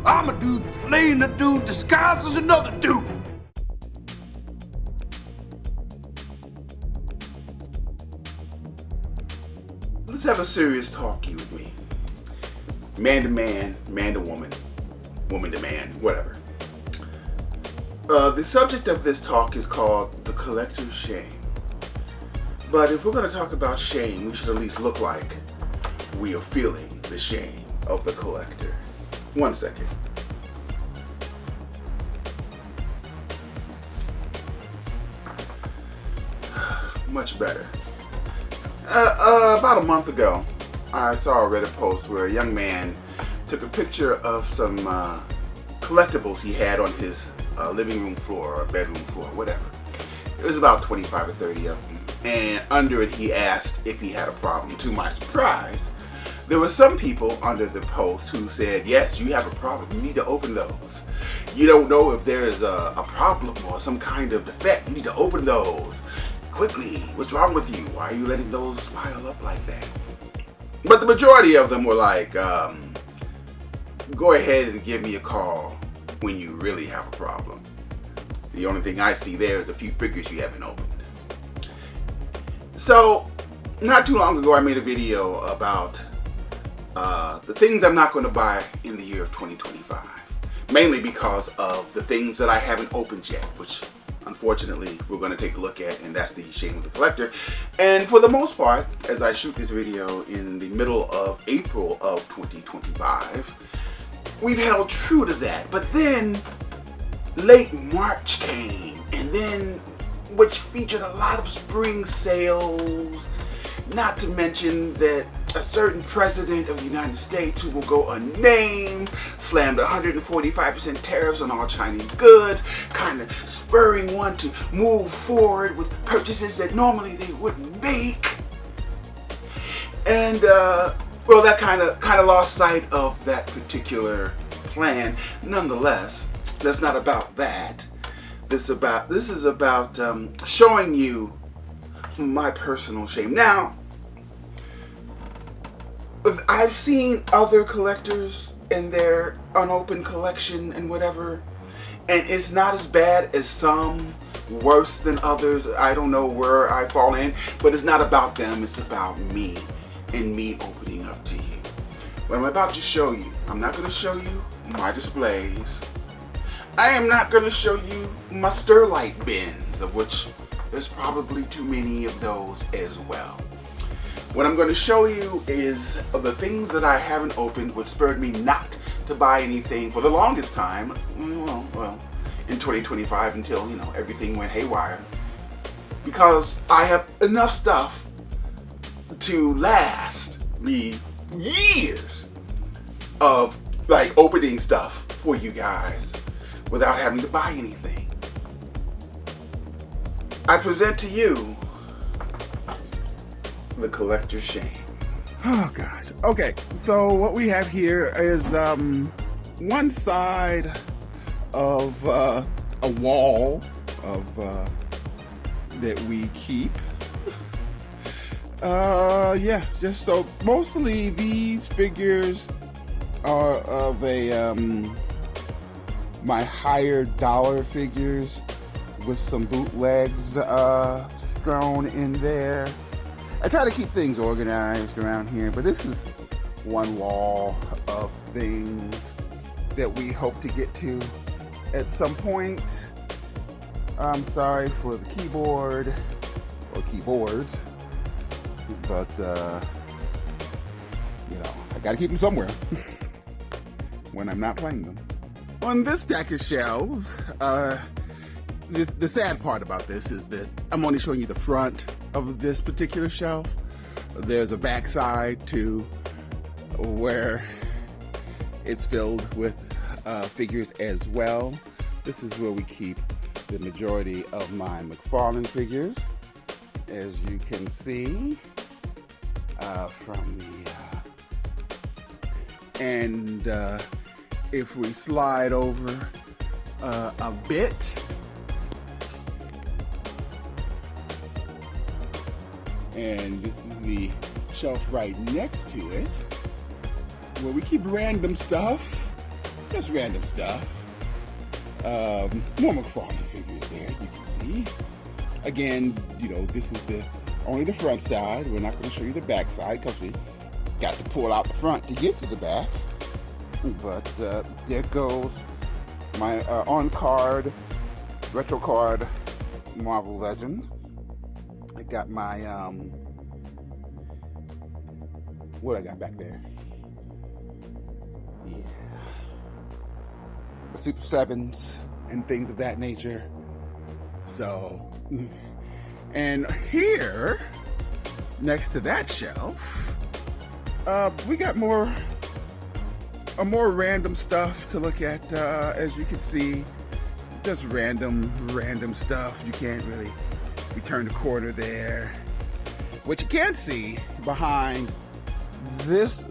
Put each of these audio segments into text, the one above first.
I'm a dude playing a dude disguised as another dude. Let's have a serious talk, you and me. Man to man, man to woman, woman to man, whatever. The subject of this talk is called the collector's shame. But if we're going to talk about shame, we should at least look like we are feeling the shame of the collector. 1 second. Much better. About a month ago, I saw a Reddit post where a young man took a picture of some collectibles he had on his living room floor or bedroom floor, whatever. It was about 25 or 30 of them. And under it, he asked if he had a problem. To my surprise, there were some people under the post who said, yes, you have a problem. You need to open those. You don't know if there is a problem or some kind of defect. You need to open those quickly. What's wrong with you? Why are you letting those pile up like that? But the majority of them were like, go ahead and give me a call when you really have a problem. The only thing I see there is a few figures you haven't opened. So, not too long ago, I made a video about the things I'm not going to buy in the year of 2025. Mainly because of the things that I haven't opened yet, which unfortunately we're going to take a look at, and that's the shame of the collector. And for the most part, as I shoot this video in the middle of April of 2025, we've held true to that. But then late March came, and then which featured a lot of spring sales, not to mention that a certain president of the United States, who will go unnamed, slammed 145% tariffs on all Chinese goods, kind of spurring one to move forward with purchases that normally they wouldn't make. And well, that kind of lost sight of that particular plan. Nonetheless, that's not about that. This is about showing you my personal shame. Now, I've seen other collectors and their unopened collection and whatever, and it's not as bad as some, worse than others. I don't know where I fall in, but it's not about them, it's about me and me opening up to you. What I'm about to show you, I'm not going to show you my displays. I am not going to show you my Sterlite bins, of which there's probably too many of those as well. What I'm going to show you is the things that I haven't opened, which spurred me not to buy anything for the longest time, well, in 2025 until, everything went haywire. Because I have enough stuff to last me years of opening stuff for you guys without having to buy anything. I present to you the collector's shame. Oh gosh. Okay, so what we have here is one side of a wall of that we keep. Yeah, just so mostly these figures are of a my higher dollar figures with some bootlegs thrown in there. I try to keep things organized around here, but this is one wall of things that we hope to get to at some point. I'm sorry for the keyboard or keyboards, but I gotta keep them somewhere when I'm not playing them. On this stack of shelves, the sad part about this is that I'm only showing you the front of this particular shelf. There's a back side to where it's filled with figures as well. This is where we keep the majority of my McFarlane figures, as you can see from the and if we slide over a bit, and this is the shelf right next to it, where we keep random stuff. Just random stuff. More McFarlane figures there, you can see. Again, you know, this is only the front side. We're not going to show you the back side because we got to pull out the front to get to the back. But there goes my on-card, retro card Marvel Legends. I got my, what I got back there? Yeah. The Super 7s and things of that nature. So, and here, next to that shelf, we got more random stuff to look at. As you can see, just random stuff. You can't really, we turn the corner there. What you can see behind this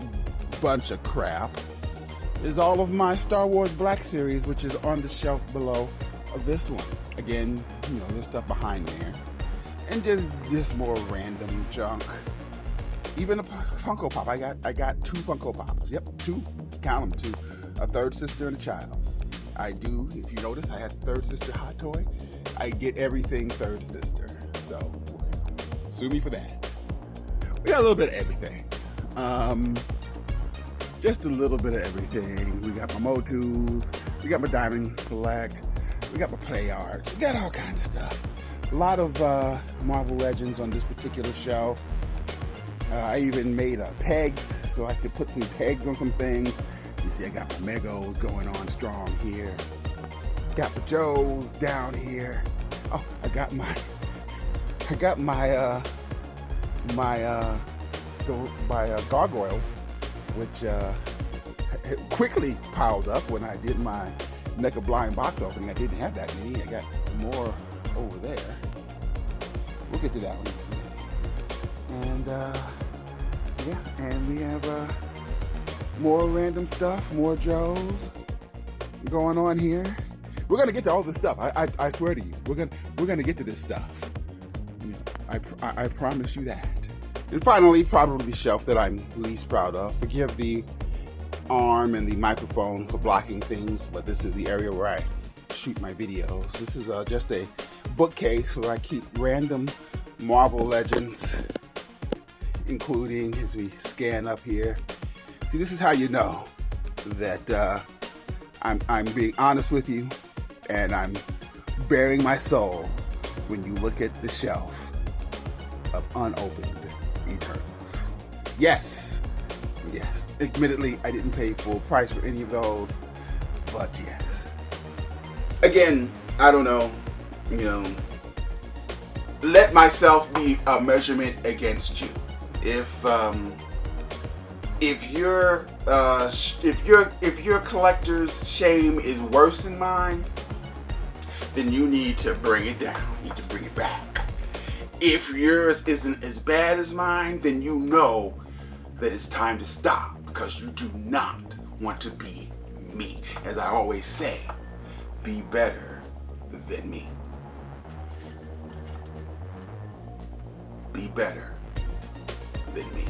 bunch of crap is all of my Star Wars Black Series, which is on the shelf below of this one. Again, you know, there's stuff behind there. And just more random junk. Even a Funko Pop. I got 2 Funko Pops. Yep, 2. Count them, 2. A third sister and a child. I do, if you notice, I had a third sister hot toy. I get everything third sister. So, sue me for that. We got a little bit of everything. Just a little bit of everything. We got my Motus. We got my Diamond Select. We got my Play Arts. We got all kinds of stuff. A lot of Marvel Legends on this particular shelf. I even made pegs so I could put some pegs on some things. You see, I got my Megos going on strong here. Got the Joes down here. Oh, I got my gargoyles, which quickly piled up when I did my NECA blind box opening. I didn't have that many. I got more over there. We'll get to that one. And yeah, and we have more random stuff, more Joes going on here. We're gonna get to all this stuff. I swear to you, we're gonna get to this stuff. You know, I promise you that. And finally, probably the shelf that I'm least proud of. Forgive the arm and the microphone for blocking things, but this is the area where I shoot my videos. This is just a bookcase where I keep random Marvel Legends, including, as we scan up here. See, this is how you know that I'm being honest with you, and I'm bearing my soul when you look at the shelf of unopened Eternals. Yes. Admittedly, I didn't pay full price for any of those, but yes. Again, I don't know, you know, let myself be a measurement against you. If your collector's shame is worse than mine, then you need to bring it down. You need to bring it back. If yours isn't as bad as mine, then you know that it's time to stop, because you do not want to be me. As I always say, be better than me. Be better than me.